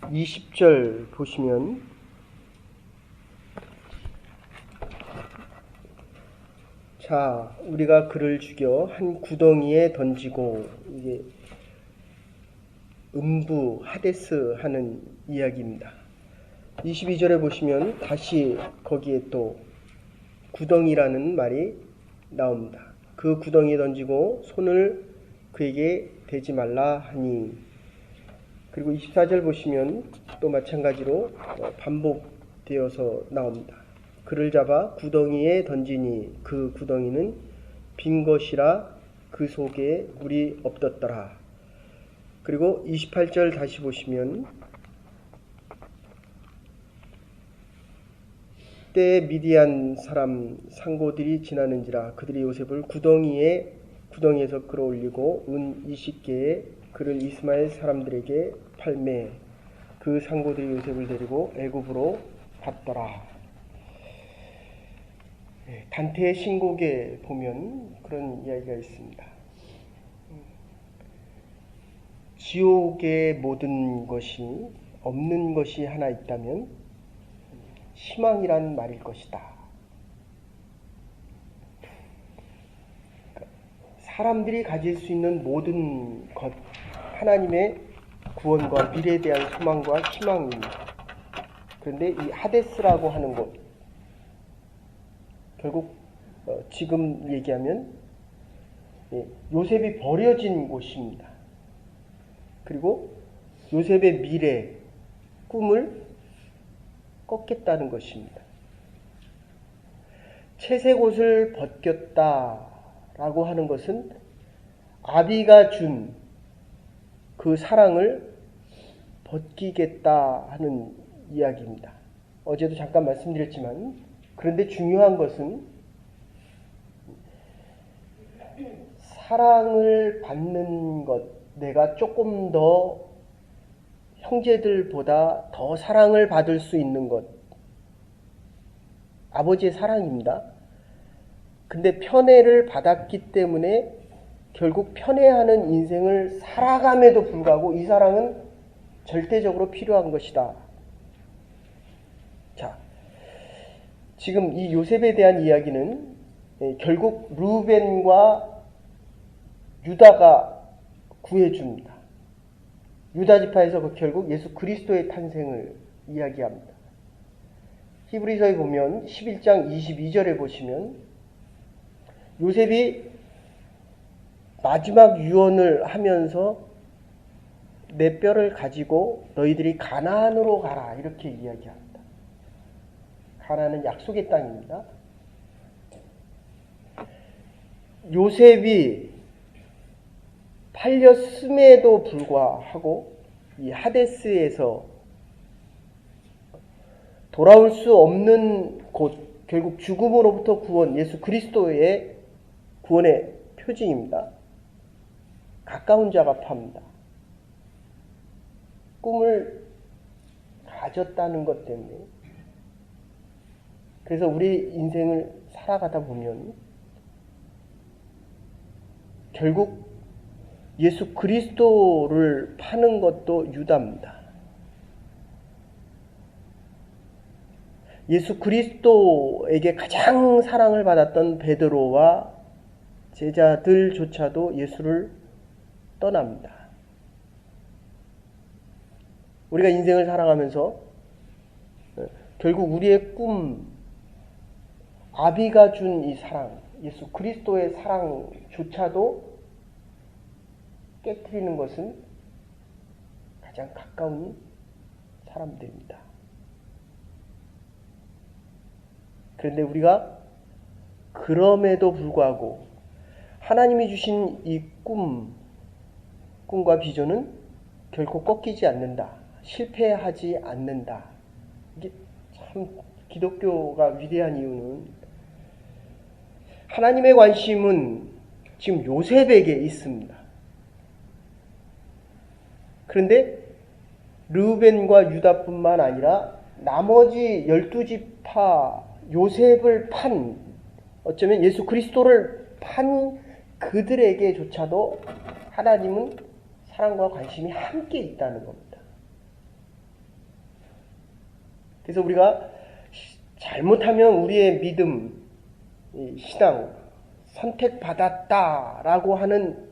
20절 보시면 자, 우리가 그를 죽여 한 구덩이에 던지고, 이게 음부 하데스 하는 이야기입니다. 22절에 보시면 다시 거기에 또 구덩이라는 말이 나옵니다. 그 구덩이에 던지고 손을 그에게 대지 말라 하니, 그리고 24절 보시면 또 마찬가지로 반복되어서 나옵니다. 그를 잡아 구덩이에 던지니 그 구덩이는 빈 것이라 그 속에 물이 없었더라. 그리고 28절 다시 보시면 때에 미디안 사람 상고들이 지나는지라 그들이 요셉을 구덩이에서 끌어올리고 은 20개에 그를 이스마엘 사람들에게 팔매 그 상고들이 요셉을 데리고 애굽으로 갔더라. 단테의 신곡에 보면 그런 이야기가 있습니다. 지옥의 모든 것이 없는 것이 하나 있다면 희망이란 말일 것이다. 사람들이 가질 수 있는 모든 것, 하나님의 구원과 미래에 대한 소망과 희망입니다. 그런데 이 하데스라고 하는 곳, 결국 지금 얘기하면 요셉이 버려진 곳입니다. 그리고 요셉의 미래, 꿈을 꺾겠다는 것입니다. 채색 옷을 벗겼다라고 하는 것은 아비가 준 그 사랑을 벗기겠다 하는 이야기입니다. 어제도 잠깐 말씀드렸지만, 그런데 중요한 것은 사랑을 받는 것, 내가 조금 더 형제들보다 더 사랑을 받을 수 있는 것, 아버지의 사랑입니다. 근데 편애를 받았기 때문에 결국 편애하는 인생을 살아감에도 불구하고 이 사랑은 절대적으로 필요한 것이다. 자, 지금 이 요셉에 대한 이야기는 결국 루벤과 유다가 구해줍니다. 유다 지파에서 결국 예수 그리스도의 탄생을 이야기합니다. 히브리서에 보면 11장 22절에 보시면 요셉이 마지막 유언을 하면서 내 뼈를 가지고 너희들이 가나안으로 가라 이렇게 이야기합니다. 가나안은 약속의 땅입니다. 요셉이 팔렸음에도 불구하고 이 하데스에서 돌아올 수 없는 곳, 결국 죽음으로부터 구원, 예수 그리스도의 구원의 표징입니다. 가까운 자가 팝니다. 꿈을 가졌다는 것 때문에. 그래서 우리 인생을 살아가다 보면 결국 예수 그리스도를 파는 것도 유다입니다. 예수 그리스도에게 가장 사랑을 받았던 베드로와 제자들조차도 예수를 떠납니다. 우리가 인생을 살아가면서 결국 우리의 꿈, 아비가 준 이 사랑, 예수 그리스도의 사랑조차도 깨트리는 것은 가장 가까운 사람들입니다. 그런데 우리가 그럼에도 불구하고 하나님이 주신 이 꿈과 비전은 결코 꺾이지 않는다. 실패하지 않는다. 이게 참 기독교가 위대한 이유는 하나님의 관심은 지금 요셉에게 있습니다. 그런데 르우벤과 유다뿐만 아니라 나머지 12지파 요셉을 판, 어쩌면 예수 그리스도를 판 그들에게조차도 하나님은 사랑과 관심이 함께 있다는 겁니다. 그래서 우리가 잘못하면 우리의 믿음, 신앙, 선택받았다라고 하는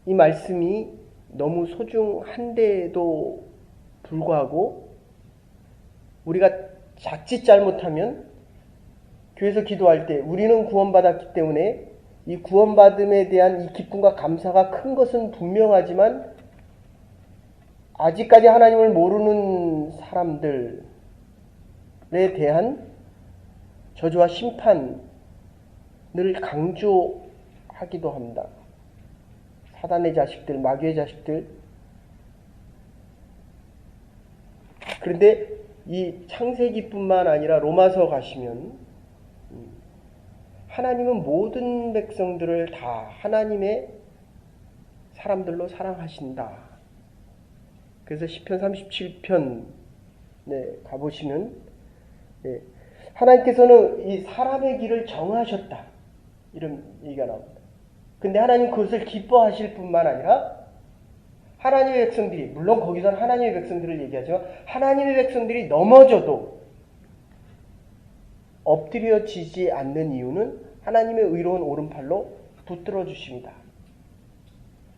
이 말씀이 너무 소중한데도 불구하고 우리가 자칫 잘못하면 교회에서 기도할 때 우리는 구원받았기 때문에 이 구원받음에 대한 이 기쁨과 감사가 큰 것은 분명하지만 아직까지 하나님을 모르는 사람들에 대한 저주와 심판을 강조하기도 합니다. 사단의 자식들, 마귀의 자식들. 그런데 이 창세기뿐만 아니라 로마서 가시면 하나님은 모든 백성들을 다 하나님의 사람들로 사랑하신다. 그래서 시편 37편에 가보시면 하나님께서는 이 사람의 길을 정하셨다. 이런 얘기가 나옵니다. 근데 하나님 그것을 기뻐하실 뿐만 아니라 하나님의 백성들이, 물론 거기서는 하나님의 백성들을 얘기하지만 하나님의 백성들이 넘어져도 엎드려지지 않는 이유는 하나님의 의로운 오른팔로 붙들어 주십니다.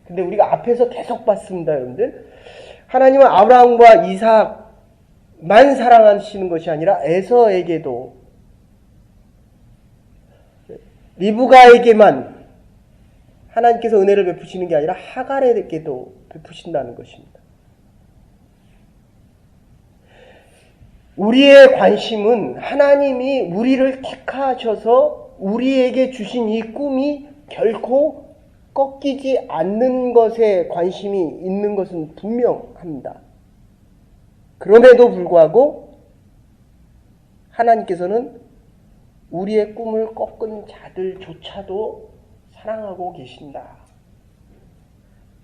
근데 우리가 앞에서 계속 봤습니다, 여러분들. 하나님은 아브라함과 이삭만 사랑하시는 것이 아니라 에서에게도, 리브가에게만 하나님께서 은혜를 베푸시는 게 아니라 하갈에게도 베푸신다는 것입니다. 우리의 관심은 하나님이 우리를 택하셔서 우리에게 주신 이 꿈이 결코 꺾이지 않는 것에 관심이 있는 것은 분명합니다. 그럼에도 불구하고 하나님께서는 우리의 꿈을 꺾은 자들조차도 사랑하고 계신다.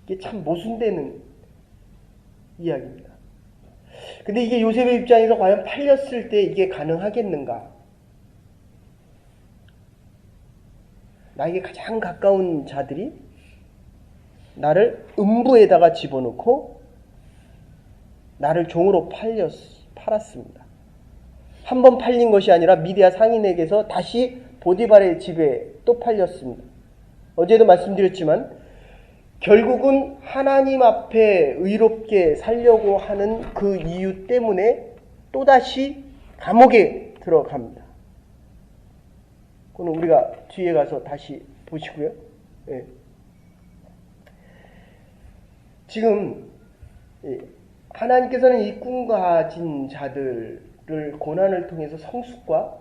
이게 참 모순되는 이야기입니다. 근데 이게 요셉의 입장에서 과연 팔렸을 때 이게 가능하겠는가? 나에게 가장 가까운 자들이 나를 음부에다가 집어넣고 나를 종으로 팔았습니다. 한 번 팔린 것이 아니라 미디아 상인에게서 다시 보디발의 집에 또 팔렸습니다. 어제도 말씀드렸지만 결국은 하나님 앞에 의롭게 살려고 하는 그 이유 때문에 또다시 감옥에 들어갑니다. 그건 우리가 뒤에 가서 다시 보시고요. 예. 지금 하나님께서는 이 꿈 가진 자들을 고난을 통해서 성숙과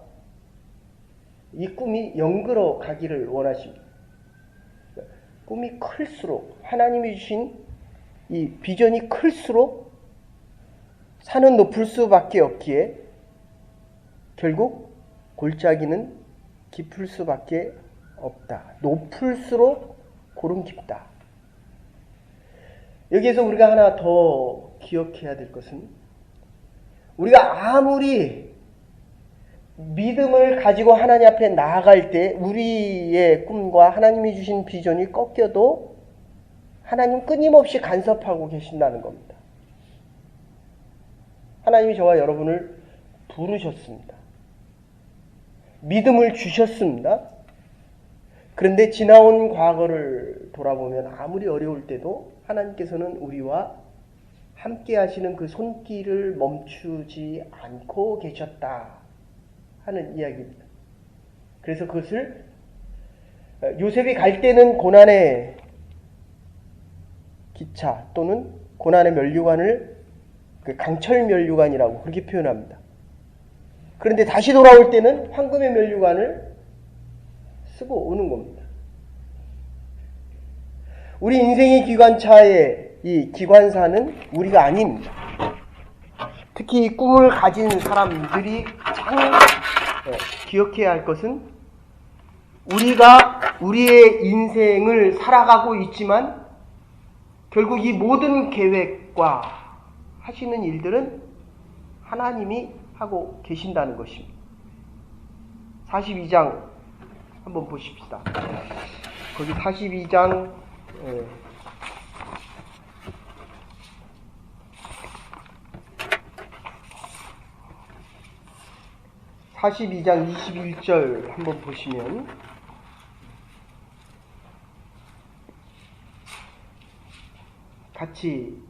이 꿈이 연결어 가기를 원하십니다. 꿈이 클수록, 하나님이 주신 이 비전이 클수록 산은 높을 수밖에 없기에 결국 골짜기는 깊을 수밖에 없다. 높을수록 골은 깊다. 여기에서 우리가 하나 더 기억해야 될 것은 우리가 아무리 믿음을 가지고 하나님 앞에 나아갈 때 우리의 꿈과 하나님이 주신 비전이 꺾여도 하나님 끊임없이 간섭하고 계신다는 겁니다. 하나님이 저와 여러분을 부르셨습니다. 믿음을 주셨습니다. 그런데 지나온 과거를 돌아보면 아무리 어려울 때도 하나님께서는 우리와 함께 하시는 그 손길을 멈추지 않고 계셨다 하는 이야기입니다. 그래서 그것을 요셉이 갈 때는 고난의 기차 또는 고난의 면류관을 강철 면류관이라고 그렇게 표현합니다. 그런데 다시 돌아올 때는 황금의 면류관을 쓰고 오는 겁니다. 우리 인생의 기관차의 이 기관사는 우리가 아닙니다. 특히 이 꿈을 가진 사람들이 가장 기억해야 할 것은 우리가 우리의 인생을 살아가고 있지만 결국 이 모든 계획과 하시는 일들은 하나님이 하고 계신다는 것입니다. 42장 한번 보십시다. 거기 42장 42장 21절 한번 보시면 같이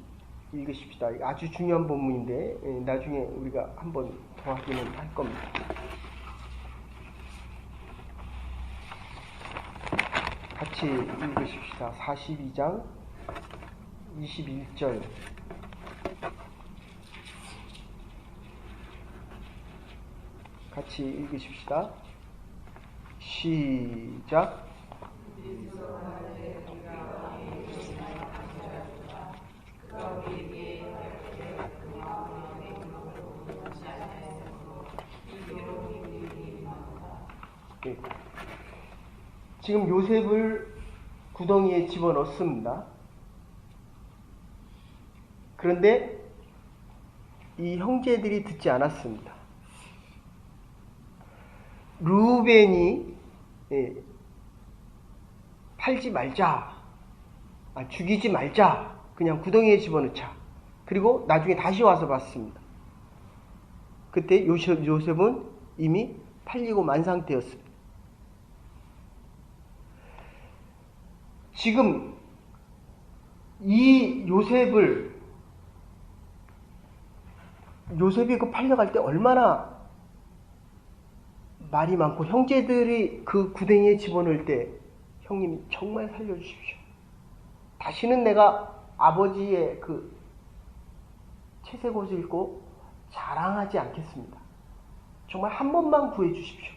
읽으십시다. 아주 중요한 본문인데 나중에 우리가 한번 더 확인을 할 겁니다. 같이 읽으십시다. 42장 21절 같이 읽으십시다. 시작. 네. 지금 요셉을 구덩이에 집어넣습니다. 그런데 이 형제들이 듣지 않았습니다. 르우벤이 팔지 말자, 죽이지 말자, 그냥 구덩이에 집어넣자. 그리고 나중에 다시 와서 봤습니다. 그때 요셉은 이미 팔리고 만 상태였습니다. 지금 이 요셉이 그 팔려갈 때 얼마나 말이 많고, 형제들이 그 구덩이에 집어넣을 때 형님이 정말 살려주십시오. 다시는 내가 아버지의 그 채색 옷을 입고 자랑하지 않겠습니다. 정말 한 번만 구해주십시오.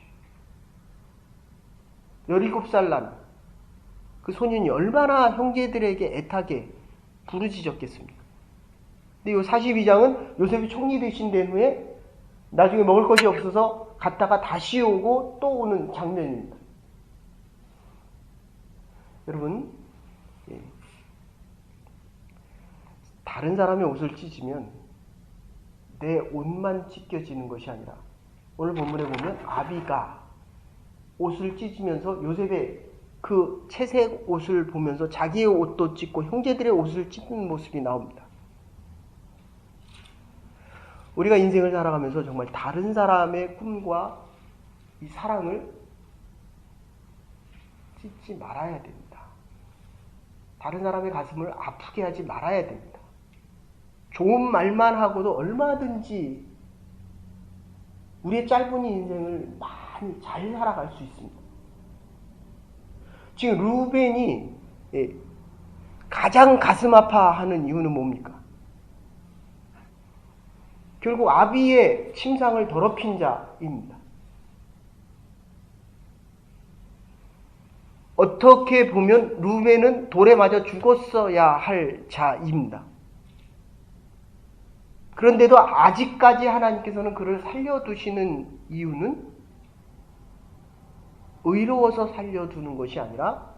17살 난 그 소년이 얼마나 형제들에게 애타게 부르짖었겠습니까? 근데 이 42장은 요셉이 총리 되신 후에 나중에 먹을 것이 없어서 갔다가 다시 오고 또 오는 장면입니다. 여러분, 다른 사람의 옷을 찢으면 내 옷만 찢겨지는 것이 아니라, 오늘 본문에 보면 아비가 옷을 찢으면서 요셉의 그 채색 옷을 보면서 자기의 옷도 찢고 형제들의 옷을 찢는 모습이 나옵니다. 우리가 인생을 살아가면서 정말 다른 사람의 꿈과 이 사랑을 찢지 말아야 됩니다. 다른 사람의 가슴을 아프게 하지 말아야 됩니다. 좋은 말만 하고도 얼마든지 우리의 짧은 인생을 많이 잘 살아갈 수 있습니다. 지금 르우벤이 가장 가슴 아파하는 이유는 뭡니까? 결국 아비의 침상을 더럽힌 자입니다. 어떻게 보면 르우벤은 돌에 맞아 죽었어야 할 자입니다. 그런데도 아직까지 하나님께서는 그를 살려두시는 이유는 의로워서 살려두는 것이 아니라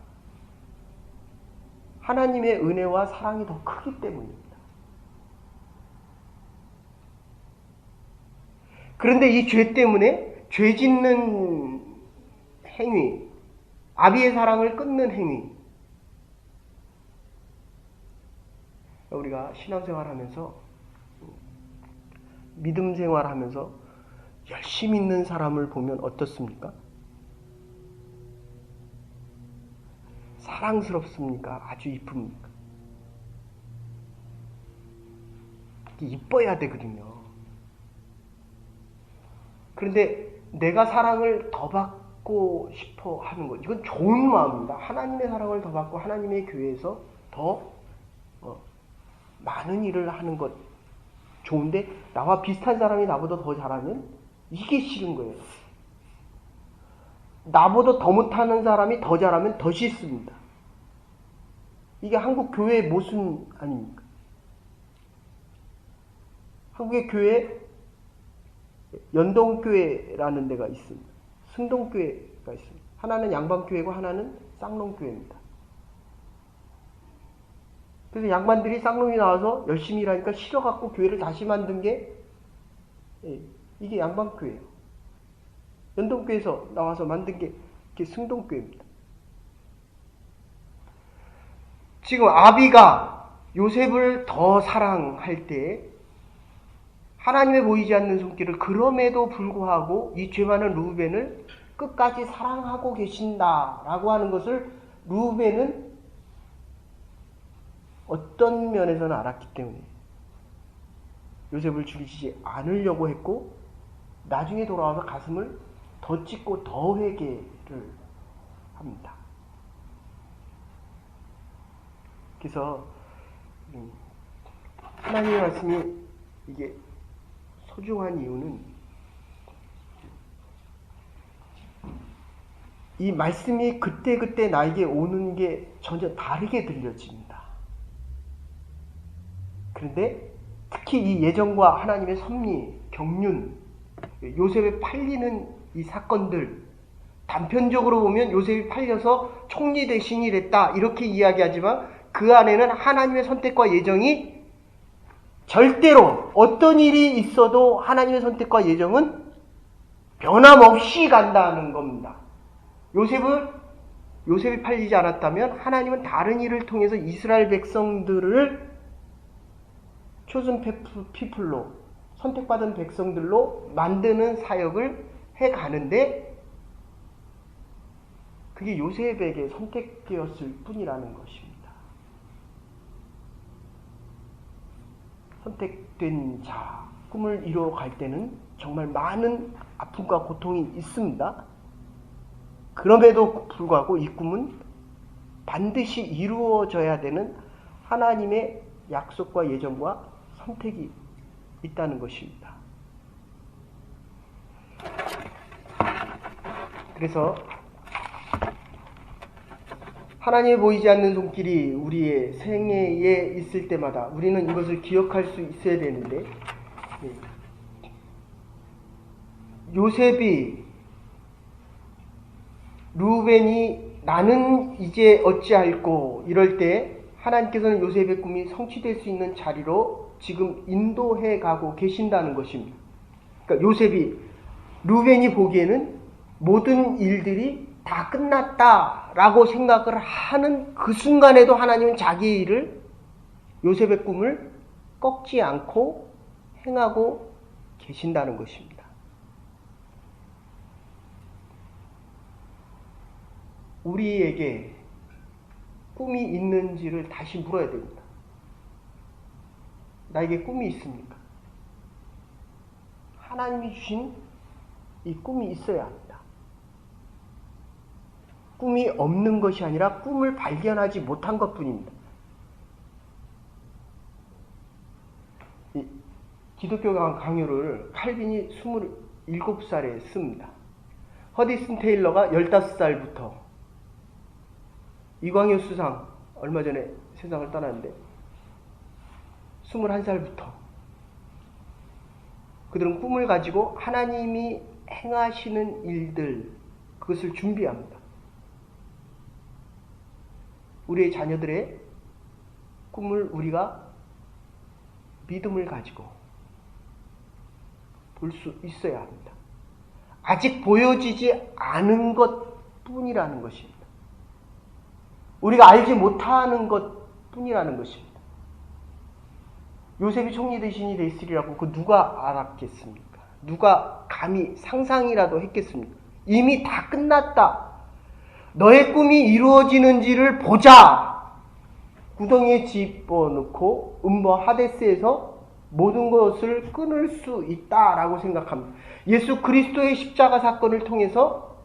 하나님의 은혜와 사랑이 더 크기 때문입니다. 그런데 이 죄 때문에 죄 짓는 행위, 아비의 사랑을 끊는 행위, 우리가 신앙생활하면서, 믿음 생활하면서 열심히 있는 사람을 보면 어떻습니까? 사랑스럽습니까? 아주 이쁩니까? 이뻐야 되거든요. 그런데 내가 사랑을 더 받고 싶어 하는 것, 이건 좋은 마음입니다. 하나님의 사랑을 더 받고 하나님의 교회에서 더 많은 일을 하는 것 좋은데, 나와 비슷한 사람이 나보다 더 잘하면 이게 싫은 거예요. 나보다 더 못하는 사람이 더 잘하면 더 싫습니다. 이게 한국 교회의 모순 아닙니까? 한국의 교회, 연동교회라는 데가 있습니다. 승동교회가 있습니다. 하나는 양반교회고 하나는 쌍놈교회입니다. 그래서 양반들이 쌍놈이 나와서 열심히 일하니까 싫어갖고 교회를 다시 만든 게 이게 양반교회예요. 연동교회에서 나와서 만든 게 승동교회입니다. 지금 아비가 요셉을 더 사랑할 때 하나님의 보이지 않는 손길을 그럼에도 불구하고 이 죄 많은 르우벤을 끝까지 사랑하고 계신다라고 하는 것을 르우벤은 어떤 면에서는 알았기 때문에 요셉을 죽이지 않으려고 했고 나중에 돌아와서 가슴을 더 찢고 더 회개를 합니다. 그래서 하나님의 말씀이 이게 소중한 이유는 이 말씀이 그때그때 나에게 오는 게 전혀 다르게 들려집니다. 그런데 특히 이 예정과 하나님의 섭리, 경륜, 요셉에 팔리는 이 사건들, 단편적으로 보면 요셉이 팔려서 총리 대신이 됐다 이렇게 이야기하지만 그 안에는 하나님의 선택과 예정이 절대로 어떤 일이 있어도 하나님의 선택과 예정은 변함없이 간다는 겁니다. 요셉이 팔리지 않았다면 하나님은 다른 일을 통해서 이스라엘 백성들을 chosen people로 선택받은 백성들로 만드는 사역을 해가는데 그게 요셉에게 선택되었을 뿐이라는 것입니다. 선택된 자, 꿈을 이루어갈 때는 정말 많은 아픔과 고통이 있습니다. 그럼에도 불구하고 이 꿈은 반드시 이루어져야 되는 하나님의 약속과 예정과 선택이 있다는 것입니다. 그래서 하나님의 보이지 않는 손길이 우리의 생애에 있을 때마다 우리는 이것을 기억할 수 있어야 되는데 요셉이 르우벤이 나는 이제 어찌할꼬 이럴 때 하나님께서는 요셉의 꿈이 성취될 수 있는 자리로 지금 인도해 가고 계신다는 것입니다. 그러니까 요셉이 르우벤이 보기에는 모든 일들이 다 끝났다라고 생각을 하는 그 순간에도 하나님은 자기의 일을 요셉의 꿈을 꺾지 않고 행하고 계신다는 것입니다. 우리에게 꿈이 있는지를 다시 물어야 됩니다. 나에게 꿈이 있습니까? 하나님이 주신 이 꿈이 있어야 합니다. 꿈이 없는 것이 아니라 꿈을 발견하지 못한 것뿐입니다. 이 기독교 강요를 칼빈이 27살에 씁니다. 허디슨 테일러가 15살부터 이광효 수상 얼마 전에 세상을 떠났는데 21살부터 그들은 꿈을 가지고 하나님이 행하시는 일들 그것을 준비합니다. 우리의 자녀들의 꿈을 우리가 믿음을 가지고 볼 수 있어야 합니다. 아직 보여지지 않은 것뿐이라는 것입니다. 우리가 알지 못하는 것뿐이라는 것입니다. 요셉이 총리 대신이 됐으리라고 그 누가 알았겠습니까? 누가 감히 상상이라도 했겠습니까? 이미 다 끝났다. 너의 꿈이 이루어지는지를 보자. 구덩이에 집어넣고 음버 하데스에서 모든 것을 끊을 수 있다라고 생각합니다. 예수 그리스도의 십자가 사건을 통해서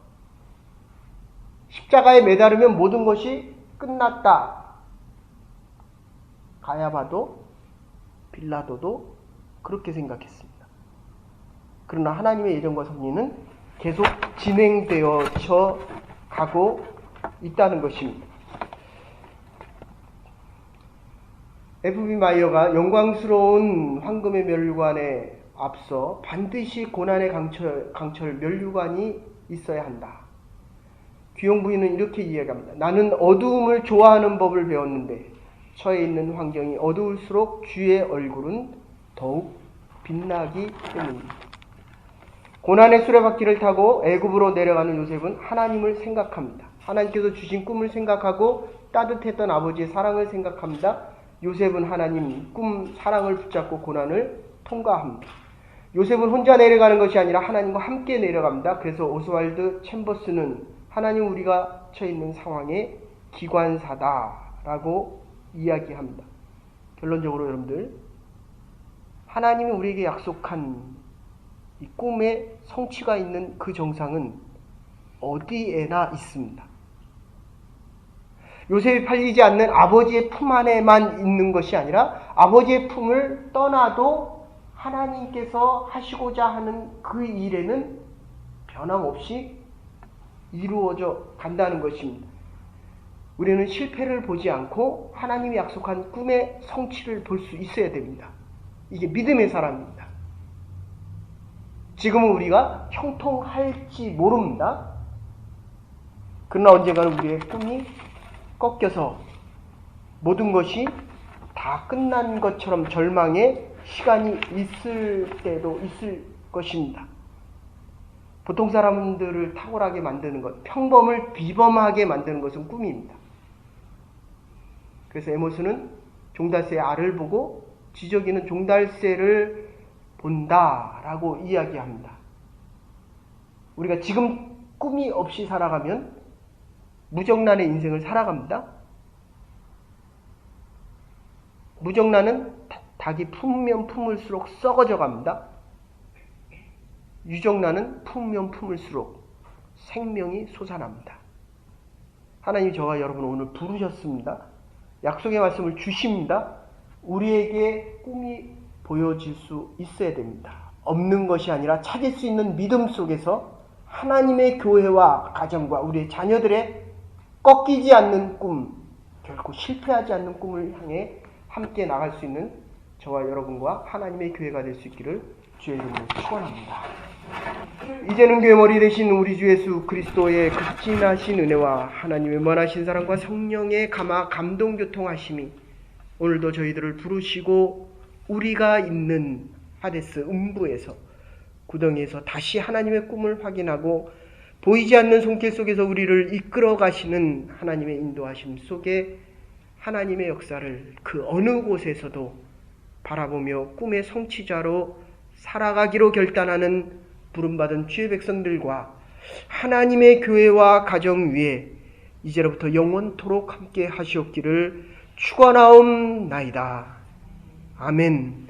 십자가에 매달으면 모든 것이 끝났다. 가야바도 빌라도도 그렇게 생각했습니다. 그러나 하나님의 예정과 섭리는 계속 진행되어져 가고 있다는 것입니다. F.B. 마이어가 영광스러운 황금의 멸류관에 앞서 반드시 고난의 강철 멸류관이 있어야 한다. 귀용 부인은 이렇게 이야기합니다. 나는 어두움을 좋아하는 법을 배웠는데 처해 있는 환경이 어두울수록 주의 얼굴은 더욱 빛나기 때문입니다. 고난의 수레바퀴를 타고 애굽으로 내려가는 요셉은 하나님을 생각합니다. 하나님께서 주신 꿈을 생각하고 따뜻했던 아버지의 사랑을 생각합니다. 요셉은 하나님 꿈, 사랑을 붙잡고 고난을 통과합니다. 요셉은 혼자 내려가는 것이 아니라 하나님과 함께 내려갑니다. 그래서 오스왈드 챔버스는 하나님 우리가 처해 있는 상황의 기관사다라고 이야기합니다. 결론적으로 여러분들, 하나님이 우리에게 약속한 이 꿈의 성취가 있는 그 정상은 어디에나 있습니다. 요셉이 팔리지 않는 아버지의 품 안에만 있는 것이 아니라 아버지의 품을 떠나도 하나님께서 하시고자 하는 그 일에는 변함없이 이루어져 간다는 것입니다. 우리는 실패를 보지 않고 하나님이 약속한 꿈의 성취를 볼 수 있어야 됩니다. 이게 믿음의 사람입니다. 지금은 우리가 형통할지 모릅니다. 그러나 언젠가는 우리의 꿈이 꺾여서 모든 것이 다 끝난 것처럼 절망의 시간이 있을 때도 있을 것입니다. 보통 사람들을 탁월하게 만드는 것, 평범을 비범하게 만드는 것은 꿈입니다. 그래서 에모스는 종달새의 알을 보고 지저귀는 종달새를 본다라고 이야기합니다. 우리가 지금 꿈이 없이 살아가면 무정란의 인생을 살아갑니다. 무정란은 닭이 품면 품을수록 썩어져 갑니다. 유정란은 품면 품을수록 생명이 솟아납니다. 하나님이 저와 여러분 오늘 부르셨습니다. 약속의 말씀을 주십니다. 우리에게 꿈이 보여질 수 있어야 됩니다. 없는 것이 아니라 찾을 수 있는 믿음 속에서 하나님의 교회와 가정과 우리의 자녀들의 꺾이지 않는 꿈, 결코 실패하지 않는 꿈을 향해 함께 나갈 수 있는 저와 여러분과 하나님의 교회가 될 수 있기를 주의 이름으로 축원합니다. 이제는 교회 머리 되신 우리 주 예수 그리스도의 극진하신 은혜와 하나님의 원하신 사랑과 성령의 감동 교통하심이 오늘도 저희들을 부르시고 우리가 있는 하데스 음부에서 구덩이에서 다시 하나님의 꿈을 확인하고 보이지 않는 손길 속에서 우리를 이끌어 가시는 하나님의 인도하심 속에 하나님의 역사를 그 어느 곳에서도 바라보며 꿈의 성취자로 살아가기로 결단하는 부름받은 주의 백성들과 하나님의 교회와 가정 위에 이제로부터 영원토록 함께 하시옵기를 축원하옵나이다. 아멘.